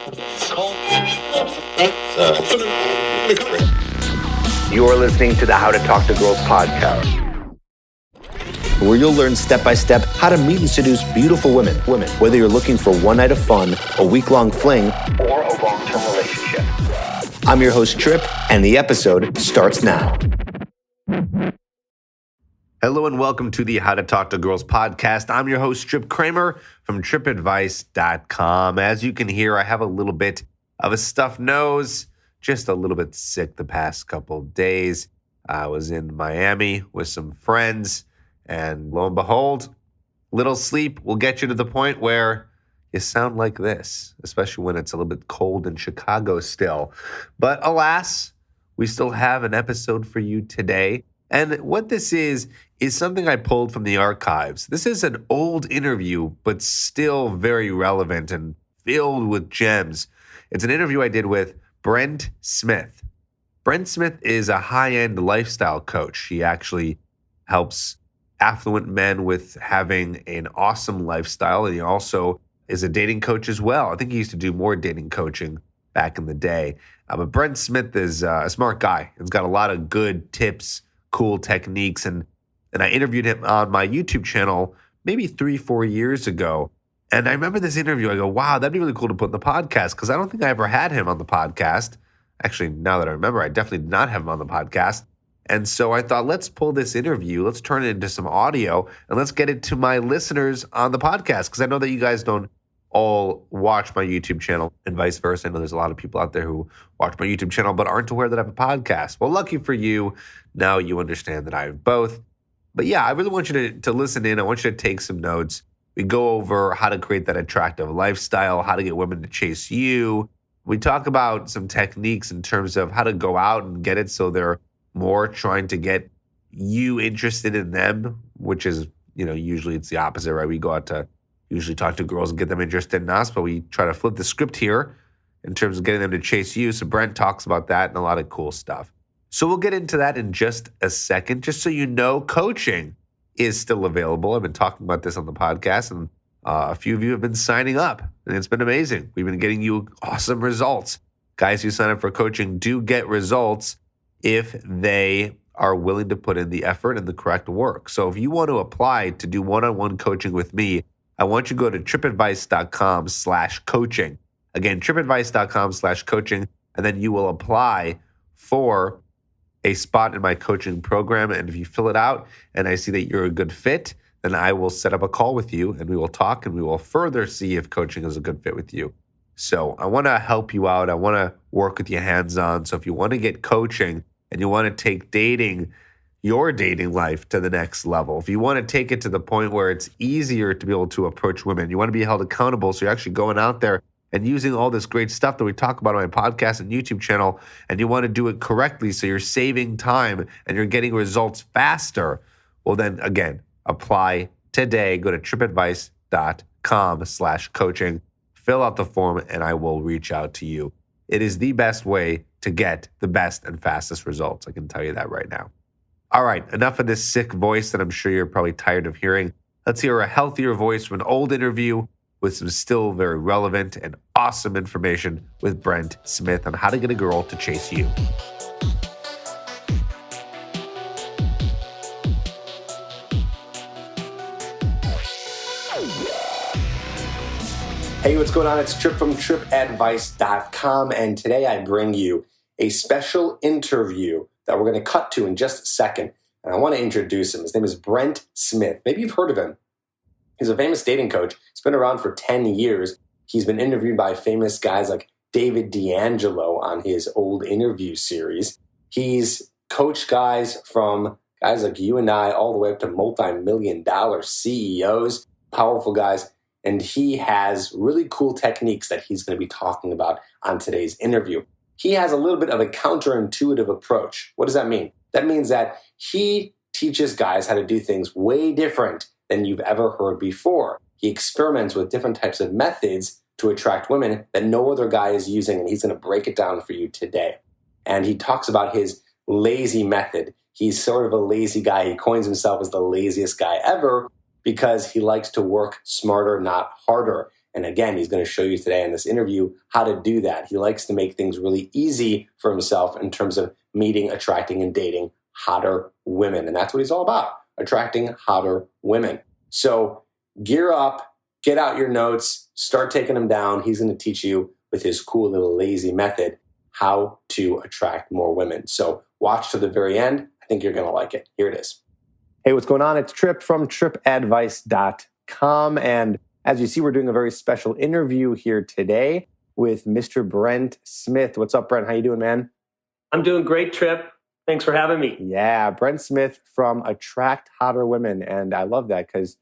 You're listening to the How to Talk to Girls podcast, where you'll learn step by step how to meet and seduce beautiful women. Whether you're looking for one night of fun, a week-long fling, or a long-term relationship. I'm your host, Trip, and the episode starts now. Hello and welcome to the How to Talk to Girls podcast. I'm your host, Trip Kramer from tripadvice.com. As you can hear, I have a little bit of a stuffed nose, just a little bit sick the past couple of days. I was in Miami with some friends, and lo and behold, little sleep will get you to the point where you sound like this, especially when it's a little bit cold in Chicago still. But alas, we still have an episode for you today. And what this is something I pulled from the archives. This is an old interview, but still very relevant and filled with gems. It's an interview I did with Brent Smith. Brent Smith is a high-end lifestyle coach. He actually helps affluent men with having an awesome lifestyle. And he also is a dating coach as well. I think he used to do more dating coaching back in the day. But Brent Smith is a smart guy. He's got a lot of good tips, cool techniques, and I interviewed him on my YouTube channel maybe 3-4 years ago. And I remember this interview. I go, wow, that'd be really cool to put in the podcast, because I don't think I ever had him on the podcast. Actually, now that I remember, I definitely did not have him on the podcast. And so I thought, let's pull this interview, let's turn it into some audio, and let's get it to my listeners on the podcast, because I know that you guys don't all watch my YouTube channel and vice versa. I know there's a lot of people out there who watch my YouTube channel but aren't aware that I have a podcast. Well, lucky for you, now you understand that I have both. But yeah, I really want you to listen in. I want you to take some notes. We go over how to create that attractive lifestyle, how to get women to chase you. We talk about some techniques in terms of how to go out and get it so they're more trying to get you interested in them, which is, usually it's the opposite, right? We go out to usually talk to girls and get them interested in us, but we try to flip the script here in terms of getting them to chase you. So Brent talks about that and a lot of cool stuff. So we'll get into that in just a second. Just so you know, coaching is still available. I've been talking about this on the podcast, and a few of you have been signing up, and it's been amazing. We've been getting you awesome results. Guys who sign up for coaching do get results if they are willing to put in the effort and the correct work. So if you want to apply to do one-on-one coaching with me, I want you to go to tripadvice.com/coaching. Again, tripadvice.com/coaching, and then you will apply for a spot in my coaching program. And if you fill it out and I see that you're a good fit, then I will set up a call with you and we will talk and we will further see if coaching is a good fit with you. So I want to help you out. I want to work with you hands-on. So if you want to get coaching and you want to take your dating life to the next level, if you want to take it to the point where it's easier to be able to approach women, you want to be held accountable, so you're actually going out there and using all this great stuff that we talk about on my podcast and YouTube channel, and you want to do it correctly so you're saving time and you're getting results faster, well then, again, apply today. Go to tripadvice.com/coaching, fill out the form, and I will reach out to you. It is the best way to get the best and fastest results. I can tell you that right now. All right, enough of this sick voice that I'm sure you're probably tired of hearing. Let's hear a healthier voice from an old interview with some still very relevant and awesome information with Brent Smith on how to get a girl to chase you. Hey, what's going on? It's Trip from tripadvice.com, and today I bring you a special interview that we're going to cut to in just a second. And I want to introduce him. His name is Brent Smith. Maybe you've heard of him. He's a famous dating coach. He's been around for 10 years. He's been interviewed by famous guys like David D'Angelo on his old interview series. He's coached guys from guys like you and I all the way up to multi-million-dollar CEOs, powerful guys. And he has really cool techniques that he's going to be talking about on today's interview. He has a little bit of a counterintuitive approach. What does that mean? That means that he teaches guys how to do things way different than you've ever heard before. He experiments with different types of methods to attract women that no other guy is using, and he's going to break it down for you today. And he talks about his lazy method. He's sort of a lazy guy. He coins himself as the laziest guy ever because he likes to work smarter, not harder. And again, he's going to show you today in this interview how to do that. He likes to make things really easy for himself in terms of meeting, attracting, and dating hotter women. And that's what he's all about, attracting hotter women. So gear up, get out your notes, start taking them down. He's going to teach you with his cool little lazy method how to attract more women. So watch to the very end. I think you're going to like it. Here it is. Hey, what's going on? It's Trip from tripadvice.com. And as you see, we're doing a very special interview here today with Mr. Brent Smith. What's up, Brent? How you doing, man? I'm doing great, Trip. Thanks for having me. Yeah, Brent Smith from Attract Hotter Women. And I love that because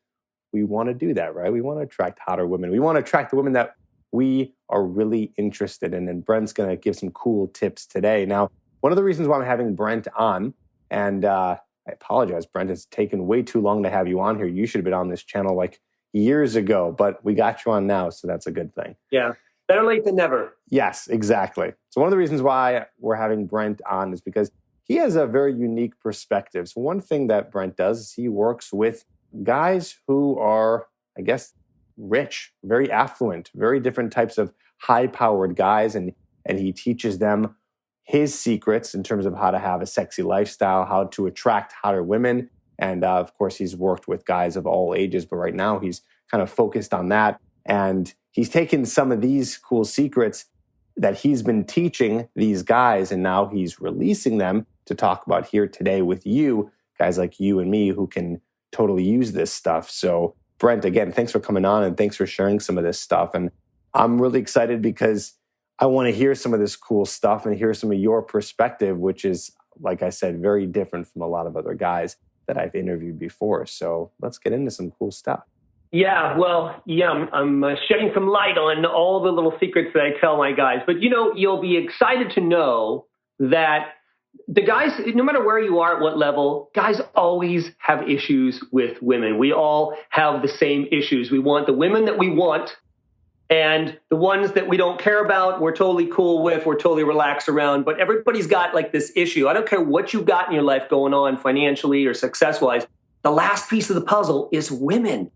we want to do that, right? We want to attract hotter women. We want to attract the women that we are really interested in. And Brent's going to give some cool tips today. Now, one of the reasons why I'm having Brent on, and I apologize, Brent, it's taken way too long to have you on here. You should have been on this channel like years ago, but we got you on now, so that's a good thing. Yeah, better late than never. Yes, exactly. So one of the reasons why we're having Brent on is because he has a very unique perspective. So one thing that Brent does is he works with guys who are, I guess, rich, very affluent, very different types of high-powered guys, and he teaches them his secrets in terms of how to have a sexy lifestyle, how to attract hotter women. And of course, he's worked with guys of all ages, but right now he's kind of focused on that. And he's taken some of these cool secrets that he's been teaching these guys, and now he's releasing them to talk about here today with you, guys like you and me who can totally use this stuff. So Brent, again, thanks for coming on and thanks for sharing some of this stuff. And I'm really excited because I want to hear some of this cool stuff and hear some of your perspective, which is, like I said, very different from a lot of other guys that I've interviewed before. So let's get into some cool stuff. Yeah, well, I'm shedding some light on all the little secrets that I tell my guys. But, you'll be excited to know that the guys, no matter where you are, at what level, guys always have issues with women. We all have the same issues. We want the women that we want, and the ones that we don't care about, we're totally cool with, we're totally relaxed around. But everybody's got like this issue. I don't care what you've got in your life going on financially or success-wise. The last piece of the puzzle is women,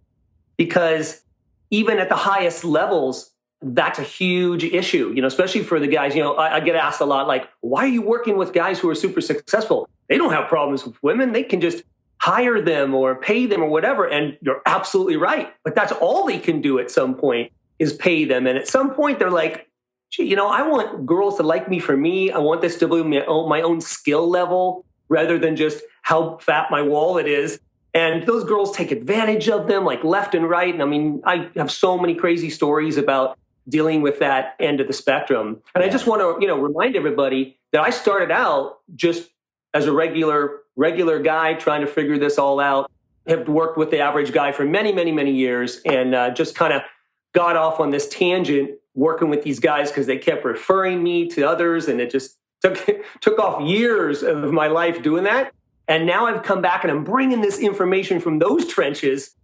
because even at the highest levels, that's a huge issue, especially for the guys. I get asked a lot, like, why are you working with guys who are super successful? They don't have problems with women. They can just hire them or pay them or whatever. And you're absolutely right. But that's all they can do at some point is pay them. And at some point they're like, gee, I want girls to like me for me. I want this to be my own skill level rather than just how fat my wallet is. And those girls take advantage of them like left and right. And I mean, I have so many crazy stories about dealing with that end of the spectrum. And I just want to, remind everybody that I started out just as a regular guy trying to figure this all out. Have worked with the average guy for many, many, many years, and just kind of got off on this tangent working with these guys because they kept referring me to others, and it just took off years of my life doing that. And now I've come back and I'm bringing this information from those trenches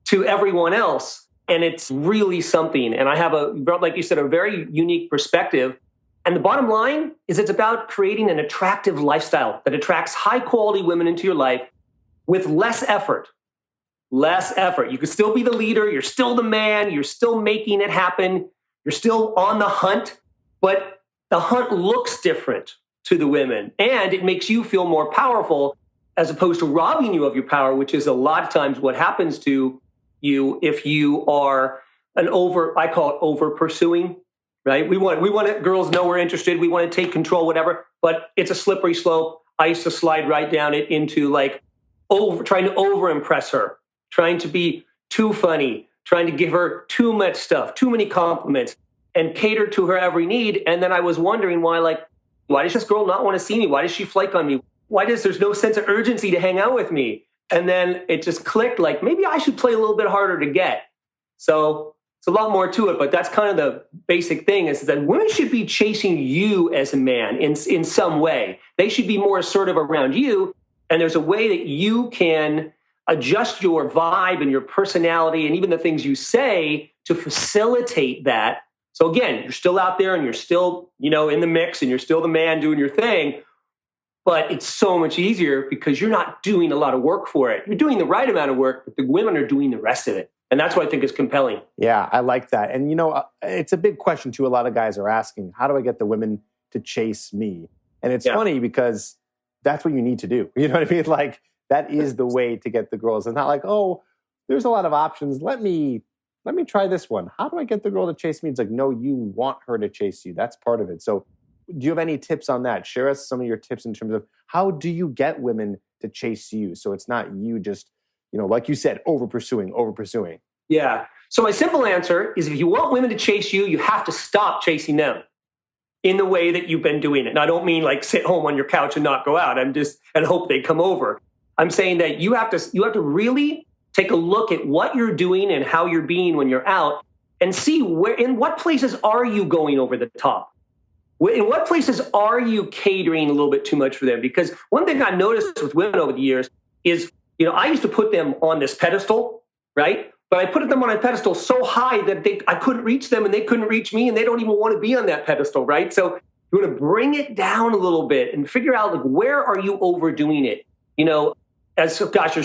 to everyone else. And it's really something. And I have like you said, a very unique perspective. And the bottom line is it's about creating an attractive lifestyle that attracts high quality women into your life with less effort. Less effort. You can still be the leader. You're still the man. You're still making it happen. You're still on the hunt. But the hunt looks different to the women. And it makes you feel more powerful as opposed to robbing you of your power, which is a lot of times what happens to you if you are I call it over pursuing, right? We want girls know we're interested. We want to take control, whatever, but it's a slippery slope. I used to slide right down it into like trying to over impress her, trying to be too funny, trying to give her too much stuff, too many compliments, and cater to her every need. And then I was wondering why does this girl not want to see me? Why does she flake on me? There's no sense of urgency to hang out with me? And then it just clicked, like, maybe I should play a little bit harder to get. So it's a lot more to it, but that's kind of the basic thing is that women should be chasing you as a man in some way. They should be more assertive around you. And there's a way that you can adjust your vibe and your personality and even the things you say to facilitate that. So again, you're still out there and you're still, in the mix and you're still the man doing your thing. But it's so much easier because you're not doing a lot of work for it. You're doing the right amount of work, but the women are doing the rest of it. And that's what I think is compelling. Yeah, I like that. And, it's a big question, too. A lot of guys are asking, how do I get the women to chase me? And it's funny because that's what you need to do. You know what I mean? Like, that is the way to get the girls. It's not like, oh, there's a lot of options. Let me try this one. How do I get the girl to chase me? It's like, no, you want her to chase you. That's part of it. So do you have any tips on that? Share us some of your tips in terms of how do you get women to chase you? So it's not you just, like you said, over pursuing. Yeah. So my simple answer is if you want women to chase you, you have to stop chasing them in the way that you've been doing it. And I don't mean like sit home on your couch and not go out. And hope they come over. I'm saying that you have to really take a look at what you're doing and how you're being when you're out and see in what places are you going over the top? In what places are you catering a little bit too much for them? Because one thing I've noticed with women over the years is, I used to put them on this pedestal, right? But I put them on a pedestal so high that I couldn't reach them and they couldn't reach me and they don't even want to be on that pedestal, right? So you want to bring it down a little bit and figure out like where are you overdoing it? There's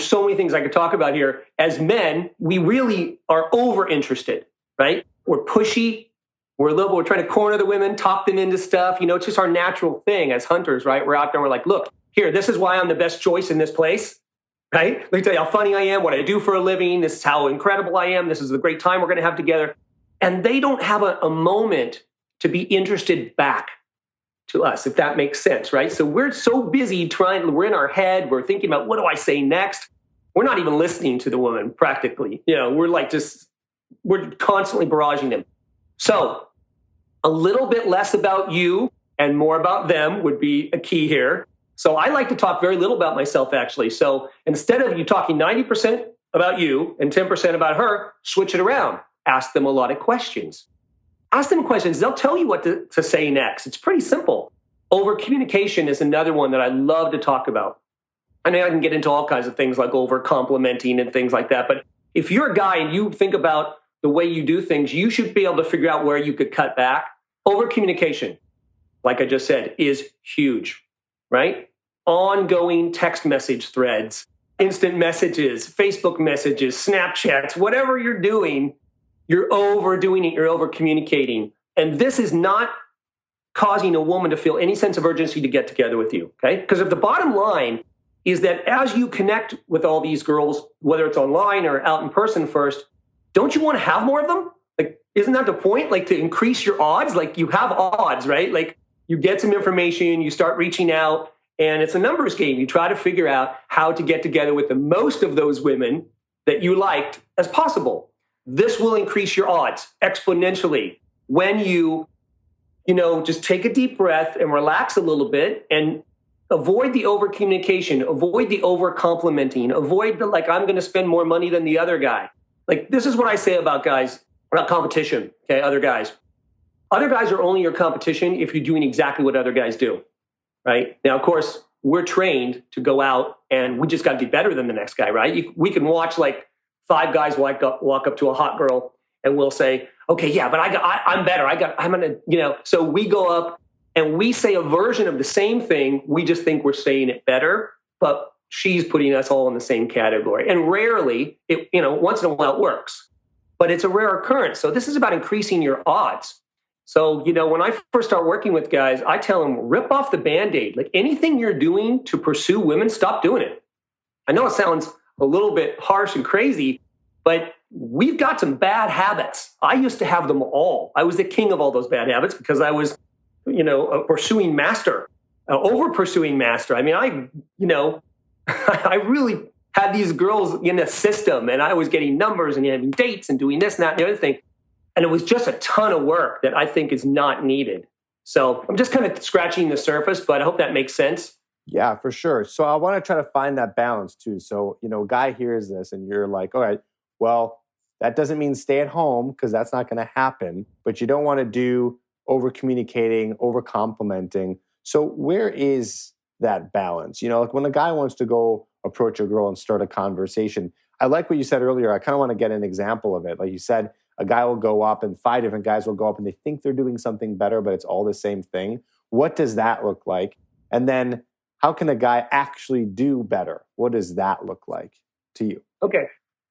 so many things I could talk about here. As men, we really are over interested, right? We're pushy. We're trying to corner the women, talk them into stuff. It's just our natural thing as hunters, right? We're out there. We're like, look, here, this is why I'm the best choice in this place, right? Let me tell you how funny I am, what I do for a living. This is how incredible I am. This is the great time we're going to have together. And they don't have a moment to be interested back to us, if that makes sense, right? So we're so busy we're in our head, we're thinking about what do I say next? We're not even listening to the woman practically. We're constantly barraging them. So a little bit less about you and more about them would be a key here. So I like to talk very little about myself, actually. So instead of you talking 90% about you and 10% about her, switch it around. Ask them a lot of questions. Ask them questions. They'll tell you what to say next. It's pretty simple. Over communication is another one that I love to talk about. I know I can get into all kinds of things like over complimenting and things like that. But if you're a guy and you think about the way you do things, you should be able to figure out where you could cut back. Over communication, like I just said, is huge, right? Ongoing text message threads, instant messages, Facebook messages, Snapchats, whatever you're doing, you're overdoing it, you're over communicating. And this is not causing a woman to feel any sense of urgency to get together with you, okay? Because if the bottom line is that as you connect with all these girls, whether it's online or out in person first, don't you want to have more of them? Like, isn't that the point? Like, to increase your odds? Like, you have odds, right? Like, you get some information, you start reaching out, and it's a numbers game. You try to figure out how to get together with the most of those women that you liked as possible. This will increase your odds exponentially when you just take a deep breath and relax a little bit and avoid the over communication, avoid the over complimenting, avoid the like, I'm going to spend more money than the other guy. Like, this is what I say about guys, about competition, okay, other guys. Other guys are only your competition if you're doing exactly what other guys do, right? Now, of course, we're trained to go out and we just got to be better than the next guy, right? We can watch like 5 guys walk up to a hot girl and we'll say, okay, yeah, but I'm better. I'm going to, so we go up and we say a version of the same thing. We just think we're saying it better, but she's putting us all in the same category. And rarely, once in a while it works, but it's a rare occurrence. So this is about increasing your odds. So, when I first start working with guys, I tell them, rip off the Band-Aid. Like, anything you're doing to pursue women, stop doing it. I know it sounds a little bit harsh and crazy, but we've got some bad habits. I used to have them all. I was the king of all those bad habits because I was, a pursuing master, over pursuing master. I mean, I really had these girls in a system and I was getting numbers and having dates and doing this and that and the other thing. And it was just a ton of work that I think is not needed. So I'm just kind of scratching the surface, but I hope that makes sense. Yeah, for sure. So I want to try to find that balance too. So, a guy hears this and you're like, all right, well, that doesn't mean stay at home because that's not going to happen, but you don't want to do over communicating, over complimenting. So where is that balance? Like when a guy wants to go approach a girl and start a conversation, I like what you said earlier. I kind of want to get an example of it. Like you said, a guy will go up and 5 different guys will go up and they think they're doing something better, but it's all the same thing. What does that look like? And then how can a guy actually do better? What does that look like to you? Okay.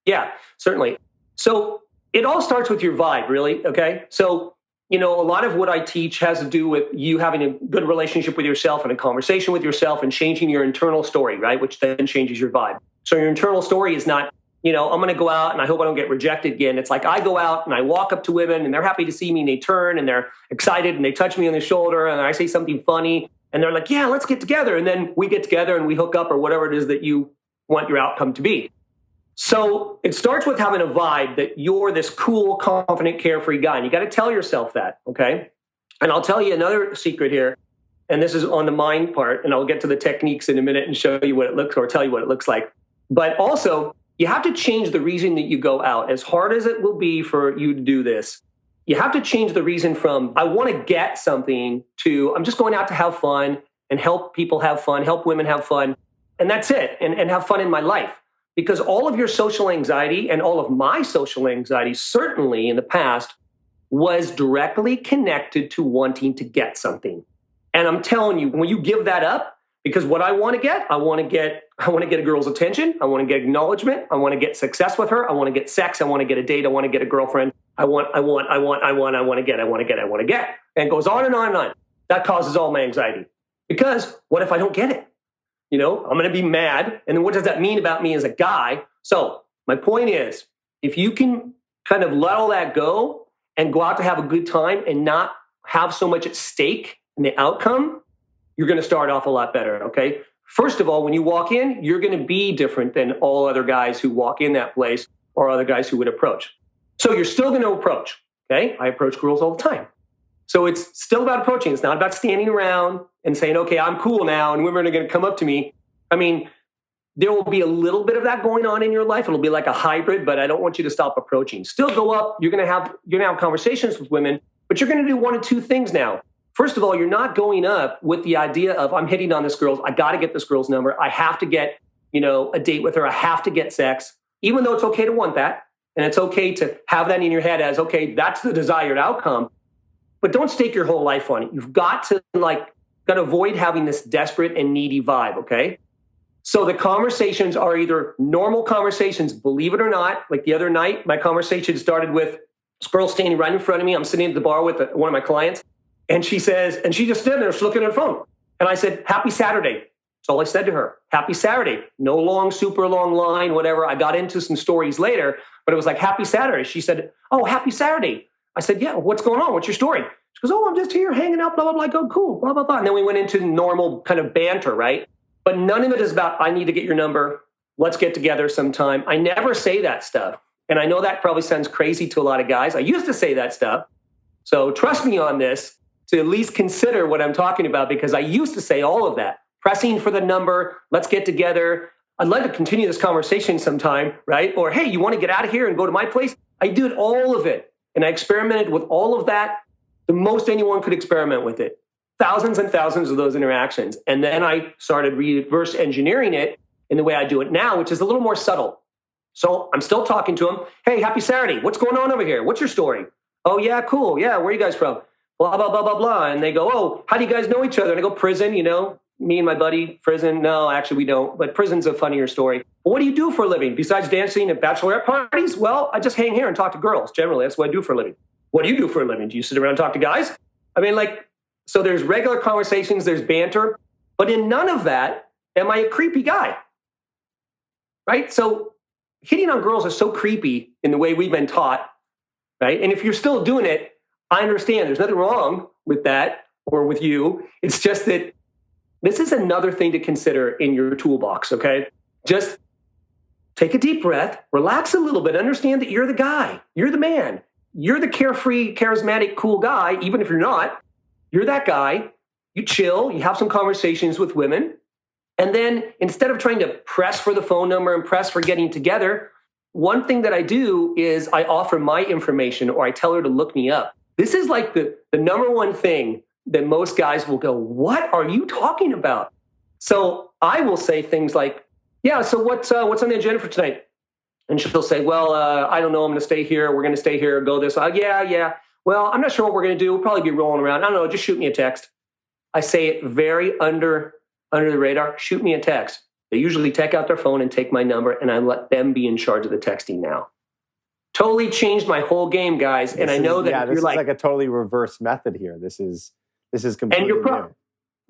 Yeah, certainly. So it all starts with your vibe, really. Okay. So, a lot of what I teach has to do with you having a good relationship with yourself and a conversation with yourself and changing your internal story, right? Which then changes your vibe. So your internal story is not, I'm going to go out and I hope I don't get rejected again. It's like I go out and I walk up to women and they're happy to see me and they turn and they're excited and they touch me on the shoulder and I say something funny and they're like, yeah, let's get together. And then we get together and we hook up or whatever it is that you want your outcome to be. So it starts with having a vibe that you're this cool, confident, carefree guy. And you got to tell yourself that, okay? And I'll tell you another secret here, and this is on the mind part, and I'll get to the techniques in a minute and show you what it looks or tell you what it looks like. But also, you have to change the reason that you go out. As hard as it will be for you to do this, you have to change the reason from, I want to get something, to, I'm just going out to have fun and help people have fun, help women have fun, and that's it, and have fun in my life. Because all of your social anxiety and all of my social anxiety, certainly in the past, was directly connected to wanting to get something. And I'm telling you, when you give that up, because what I want to get a girl's attention. I want to get acknowledgement. I want to get success with her. I want to get sex. I want to get a date. I want to get a girlfriend. I want to get. And it goes on and on and on. That causes all my anxiety. Because what if I don't get it? I'm going to be mad. And then what does that mean about me as a guy? So my point is, if you can kind of let all that go and go out to have a good time and not have so much at stake in the outcome, you're going to start off a lot better, okay? First of all, when you walk in, you're going to be different than all other guys who walk in that place or other guys who would approach. So you're still going to approach, okay? I approach girls all the time. So it's still about approaching. It's not about standing around and saying, okay, I'm cool now, and women are going to come up to me. I mean, there will be a little bit of that going on in your life. It'll be like a hybrid, but I don't want you to stop approaching. Still go up. You're going to have conversations with women, but you're going to do one of two things now. First of all, you're not going up with the idea of, I'm hitting on this girl. I got to get this girl's number. I have to get, a date with her. I have to get sex, even though it's okay to want that. And it's okay to have that in your head as, okay, that's the desired outcome. But don't stake your whole life on it. You've got to avoid having this desperate and needy vibe, okay? So the conversations are either normal conversations, believe it or not. Like the other night, my conversation started with this girl standing right in front of me. I'm sitting at the bar with one of my clients. And she says, and she just stood there, she's looking at her phone. And I said, happy Saturday. That's all I said to her. Happy Saturday. No long, super long line, whatever. I got into some stories later, but it was like, happy Saturday. She said, oh, happy Saturday. I said, yeah, what's going on? What's your story? She goes, oh, I'm just here hanging out, blah, blah, blah. I go, cool, blah, blah, blah. And then we went into normal kind of banter, right? But none of it is about, I need to get your number. Let's get together sometime. I never say that stuff. And I know that probably sounds crazy to a lot of guys. I used to say that stuff. So trust me on this to at least consider what I'm talking about, because I used to say all of that. Pressing for the number, let's get together. I'd like to continue this conversation sometime, right? Or, hey, you want to get out of here and go to my place? I did all of it. And I experimented with all of that the most anyone could experiment with it. Thousands and thousands of those interactions. And then I started reverse engineering it in the way I do it now, which is a little more subtle. So I'm still talking to them. Hey, happy Saturday. What's going on over here? What's your story? Oh, yeah, cool. Yeah, where are you guys from? Blah, blah, blah, blah, blah. And they go, oh, how do you guys know each other? And I go, prison, me and my buddy, prison. No, actually, we don't. But prison's a funnier story. Well, what do you do for a living besides dancing at bachelorette parties? Well, I just hang here and talk to girls. Generally, that's what I do for a living. What do you do for a living? Do you sit around and talk to guys? I mean, so there's regular conversations, there's banter, but in none of that am I a creepy guy, right? So hitting on girls is so creepy in the way we've been taught, right? And if you're still doing it, I understand. There's nothing wrong with that or with you. It's just that this is another thing to consider in your toolbox, okay? Just take a deep breath, relax a little bit, understand that you're the guy, you're the man, you're the carefree, charismatic, cool guy, even if you're not. You're that guy. You chill, you have some conversations with women, and then instead of trying to press for the phone number and press for getting together, one thing that I do is I offer my information or I tell her to look me up. This is like the number one thing that most guys will go, what are you talking about? So I will say things like, yeah, so what's on the agenda for tonight? And she'll say, well, I don't know, I'm going to stay here. We're going to stay here, go this. Yeah. Well, I'm not sure what we're going to do. We'll probably be rolling around. I don't know, just shoot me a text. I say it very under the radar. Shoot me a text. They usually take out their phone and take my number, and I let them be in charge of the texting now. Totally changed my whole game, guys. And I know that this is like a totally reverse method here. This is completely new.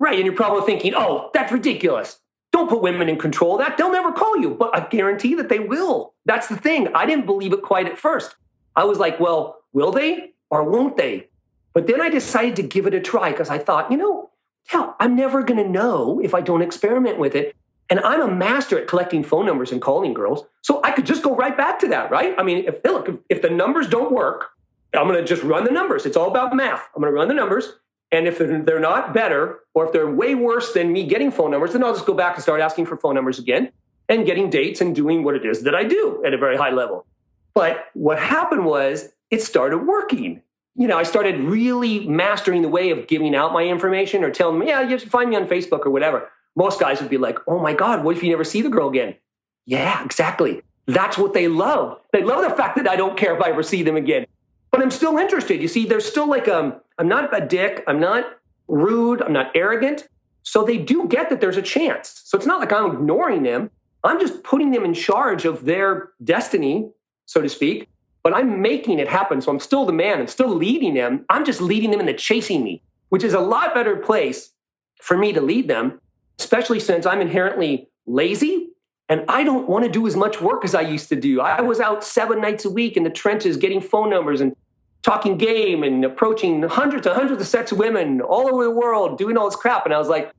Right. And you're probably thinking, oh, that's ridiculous. Don't put women in control of that. They'll never call you. But I guarantee that they will. That's the thing. I didn't believe it quite at first. I was like, well, will they or won't they? But then I decided to give it a try because I thought, I'm never going to know if I don't experiment with it. And I'm a master at collecting phone numbers and calling girls. So I could just go right back to that, right? I mean, if the numbers don't work, I'm going to just run the numbers. It's all about math. I'm going to run the numbers. And if they're not better, or if they're way worse than me getting phone numbers, then I'll just go back and start asking for phone numbers again and getting dates and doing what it is that I do at a very high level. But what happened was it started working. I started really mastering the way of giving out my information or telling them, yeah, you should find me on Facebook or whatever. Most guys would be like, oh my God, what if you never see the girl again? Yeah, exactly. That's what they love. They love the fact that I don't care if I ever see them again. But I'm still interested. You see, there's still I'm not a dick. I'm not rude. I'm not arrogant. So they do get that there's a chance. So it's not like I'm ignoring them. I'm just putting them in charge of their destiny, so to speak. But I'm making it happen. So I'm still the man. I'm still leading them. I'm just leading them into chasing me, which is a lot better place for me to lead them, especially since I'm inherently lazy and I don't want to do as much work as I used to do. I was out 7 nights a week in the trenches getting phone numbers and talking game and approaching hundreds of sets of women all over the world, doing all this crap. And I was like,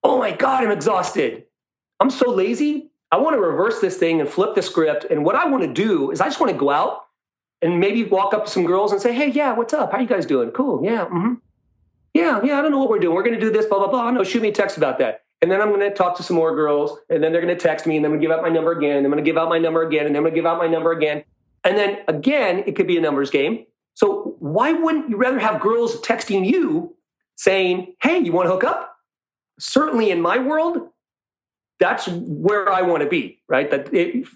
oh my God, I'm exhausted. I'm so lazy. I want to reverse this thing and flip the script. And what I want to do is I just want to go out and maybe walk up to some girls and say, hey, yeah, what's up? How you guys doing? Cool. Yeah. Mm-hmm. Yeah. I don't know what we're doing. We're going to do this, blah, blah, blah. No, shoot me a text about that. And then I'm going to talk to some more girls. And then they're going to text me. And then I'm going to give out my number again. And I'm going to give out my number again. And then I'm going to give out my number again. And then again, it could be a numbers game. So why wouldn't you rather have girls texting you saying, hey, you want to hook up? Certainly in my world, that's where I want to be, right?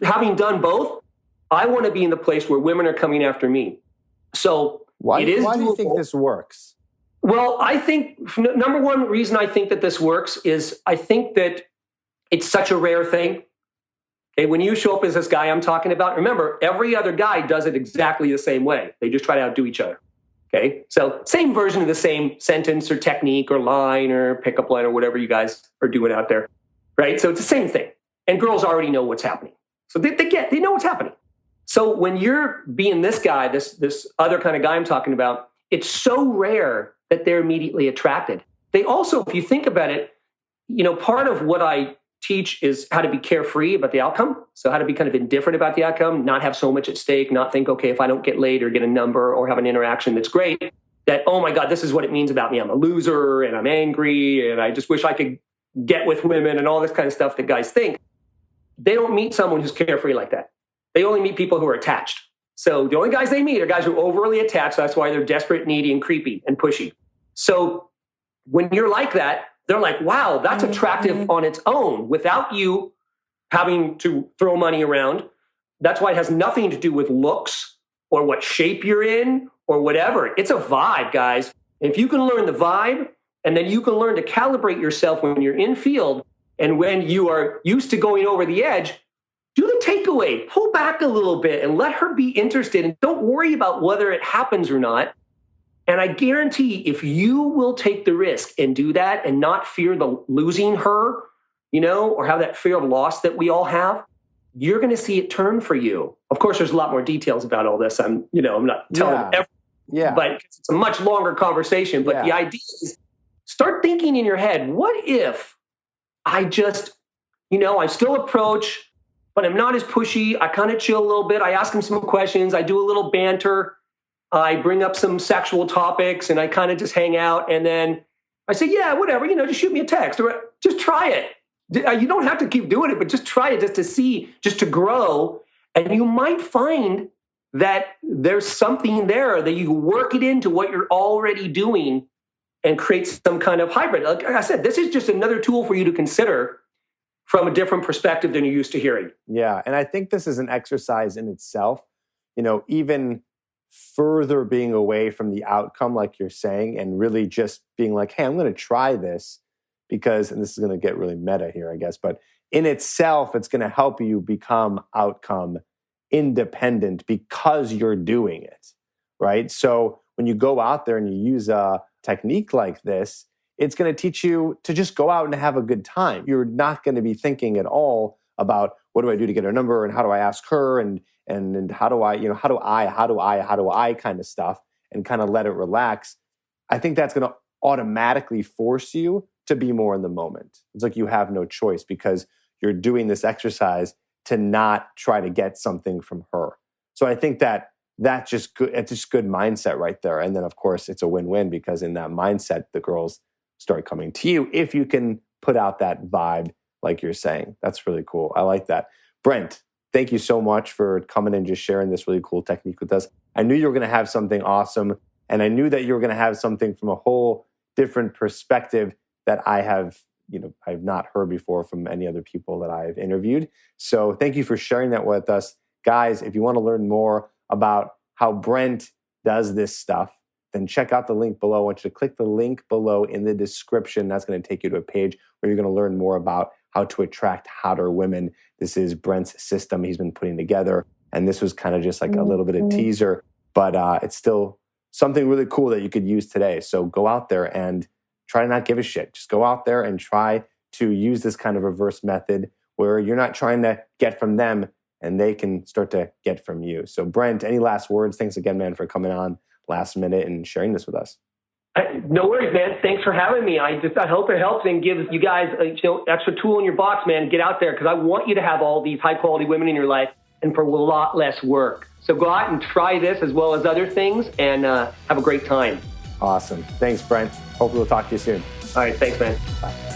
Having done both, I want to be in the place where women are coming after me. So why do you think this works? Well, I think number one reason I think that this works is I think that it's such a rare thing. Okay, when you show up as this guy I'm talking about, remember, every other guy does it exactly the same way. They just try to outdo each other. Okay, so same version of the same sentence or technique or line or pickup line or whatever you guys are doing out there, right? So it's the same thing. And girls already know what's happening. So they know what's happening. So when you're being this guy, this other kind of guy I'm talking about, it's so rare that they're immediately attracted. They also, if you think about it, part of what I teach is how to be carefree about the outcome. So how to be kind of indifferent about the outcome, not have so much at stake, not think, okay, if I don't get laid or get a number or have an interaction that's great, that, oh my God, this is what it means about me. I'm a loser and I'm angry and I just wish I could get with women and all this kind of stuff that guys think. They don't meet someone who's carefree like that. They only meet people who are attached. So the only guys they meet are guys who are overly attached. That's why they're desperate, needy, and creepy and pushy. So when you're like that, they're like, wow, that's attractive on its own without you having to throw money around. That's why it has nothing to do with looks or what shape you're in or whatever. It's a vibe, guys. And if you can learn the vibe and then you can learn to calibrate yourself when you're in field and when you are used to going over the edge, do the takeaway, pull back a little bit and let her be interested and don't worry about whether it happens or not. And I guarantee if you will take the risk and do that and not fear the losing her, or have that fear of loss that we all have, you're going to see it turn for you. Of course, there's a lot more details about all this. I'm not telling everything, but it's a much longer conversation. But the idea is start thinking in your head, what if I just, I still approach, but I'm not as pushy. I kind of chill a little bit. I ask him some questions. I do a little banter. I bring up some sexual topics and I kind of just hang out. And then I say, yeah, whatever, just shoot me a text or just try it. You don't have to keep doing it, but just try it just to see, just to grow. And you might find that there's something there that you work it into what you're already doing and create some kind of hybrid. Like I said, this is just another tool for you to consider from a different perspective than you're used to hearing. Yeah. And I think this is an exercise in itself, even further being away from the outcome, like you're saying, and really just being like, hey, I'm going to try this because, and this is going to get really meta here, I guess, but in itself, it's going to help you become outcome independent because you're doing it, right? So when you go out there and you use a technique like this, it's going to teach you to just go out and have a good time. You're not going to be thinking at all about what do I do to get her number and how do I ask her and how do I kind of stuff, and kind of let it relax. I think that's going to automatically force you to be more in the moment. It's like you have no choice because you're doing this exercise to not try to get something from her. So I think that's just good. It's just good mindset right there. And then of course it's a win-win because in that mindset, the girls start coming to you if you can put out that vibe like you're saying. That's really cool. I like that. Brent, thank you so much for coming and just sharing this really cool technique with us. I knew you were going to have something awesome, and I knew that you were going to have something from a whole different perspective that I've not heard before from any other people that I've interviewed. So thank you for sharing that with us. Guys, if you want to learn more about how Brent does this stuff, then check out the link below. I want you to click the link below in the description. That's going to take you to a page where you're going to learn more about how to attract hotter women. This is Brent's system he's been putting together. And this was kind of just like a little bit of teaser, but it's still something really cool that you could use today. So go out there and try to not give a shit. Just go out there and try to use this kind of reverse method where you're not trying to get from them and they can start to get from you. So Brent, any last words? Thanks again, man, for coming on last minute and sharing this with us. No worries, man. Thanks for having me. I hope it helps and gives you guys extra tool in your box, man. Get out there because I want you to have all these high quality women in your life and for a lot less work. So go out and try this as well as other things and have a great time. Awesome. Thanks, Brent. Hopefully we'll talk to you soon. All right. Thanks, man. Bye.